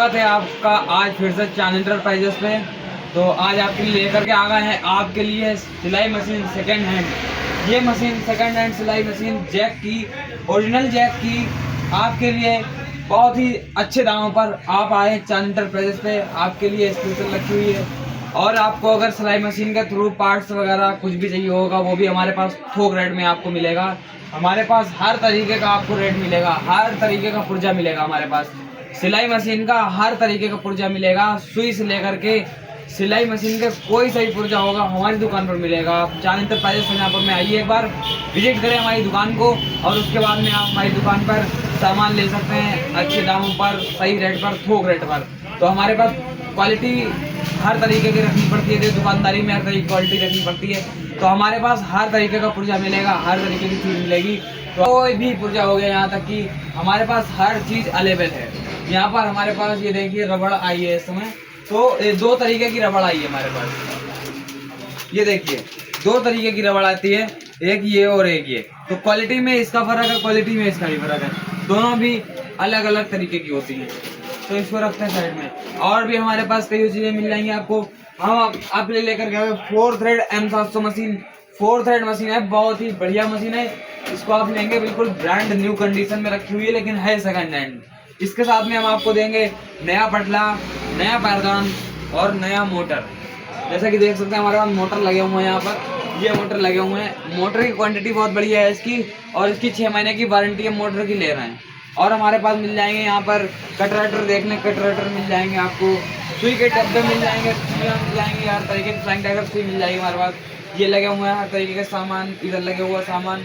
स्वागत है आपका आज फिर से चांद एंटरप्राइजेस पे। तो आज आपके लिए लेकर के आ गए हैं आपके लिए सिलाई मशीन सेकंड हैंड। ये मशीन सेकंड हैंड सिलाई मशीन जैक की, ओरिजिनल जैक की आपके लिए बहुत ही अच्छे दामों पर आप आए चांद एंटरप्राइजेस पे, आपके लिए स्पेशल रखी हुई है। और आपको अगर सिलाई मशीन के थ्रू पार्ट्स वगैरह कुछ भी चाहिए होगा वो भी हमारे पास थोक रेट में आपको मिलेगा। हमारे पास हर तरीके का आपको रेट मिलेगा, हर तरीके का पुर्जा मिलेगा। हमारे पास सिलाई मशीन का हर तरीके का पुर्जा मिलेगा, सुई से लेकर के सिलाई मशीन का कोई सही पुर्जा होगा हमारी दुकान पर मिलेगा। आप चांद एंटरप्राइजेस संजापुर में आइए, एक बार विजिट करें हमारी दुकान को और उसके बाद में आप हमारी दुकान पर सामान ले सकते हैं अच्छे दामों पर, सही रेट पर, थोक रेट पर। तो हमारे पास क्वालिटी हर तरीके की रखनी पड़ती है, दुकानदारी में हर तरीके की क्वालिटी रखनी पड़ती है। तो हमारे पास हर तरीके का पुर्जा मिलेगा, हर तरीके की चीज़ मिलेगी। तो कोई भी पुर्जा हो गया, यहाँ तक कि हमारे पास हर चीज़ अवेलेबल है। यहाँ पर हमारे पास ये देखिए रबड़ आई है इस समय। तो ये दो तरीके की रबड़ आई है हमारे पास। ये देखिए दो तरीके की रबड़ आती है, एक ये और एक ये। तो क्वालिटी में इसका फर्क है, क्वालिटी में इसका भी फर्क है, दोनों भी अलग अलग तरीके की होती हैं। तो इसको रखते हैं साइड में। और भी हमारे पास कई चीज़ें मिल जाएंगी आपको। हम आप लेकर गए 4 thread M700 machine, 4 thread machine है, बहुत ही बढ़िया मशीन है। इसको आप लेंगे बिल्कुल ब्रांड न्यू कंडीशन में रखी हुई है, लेकिन है सेकंड हैंड। इसके साथ में हम आपको देंगे नया पटला, नया पैरदान और नया मोटर। जैसा कि देख सकते हैं हमारे पास मोटर लगे हुए हैं, यहाँ पर ये मोटर लगे हुए हैं। मोटर की क्वांटिटी बहुत बढ़िया है इसकी, और इसकी 6 महीने की वारंटी हम मोटर की ले रहे हैं। और हमारे पास मिल जाएंगे यहाँ पर कटरेटर, देख लें कटरेटर मिल जाएंगे आपको, सुई के डब्बे मिल जाएंगे, सुइयाँ मिल जाएंगी, हर तरीके की फ्लाइंग टाइगर सुई मिल जाएगी हमारे पास। ये लगे हुए हैं हर तरीके के सामान, इधर लगे हुआ सामान।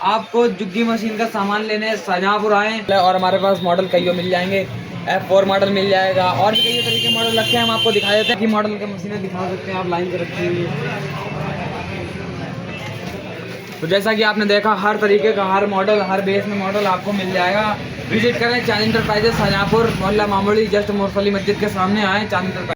आपको जुग्गी मशीन का सामान लेने शाहजहाँपुर आए और हमारे पास मॉडल कई मिल जाएंगे। F4 मॉडल मिल जाएगा और भी कई तरीके मॉडल रखे हैं, हम आपको दिखा देते हैं कि मॉडल की मशीनें दिखा सकते हैं आप लाइन से रखी हुई है। तो जैसा कि आपने देखा हर तरीके का हर मॉडल, हर बेस में मॉडल आपको मिल जाएगा। विजिट करें चांद एंटरप्राइजेस शाहजहाँपुर, मोहल्ला मामूली, जस्ट मोरफली मस्जिद के सामने आए चांद एंटरप्राइजेस।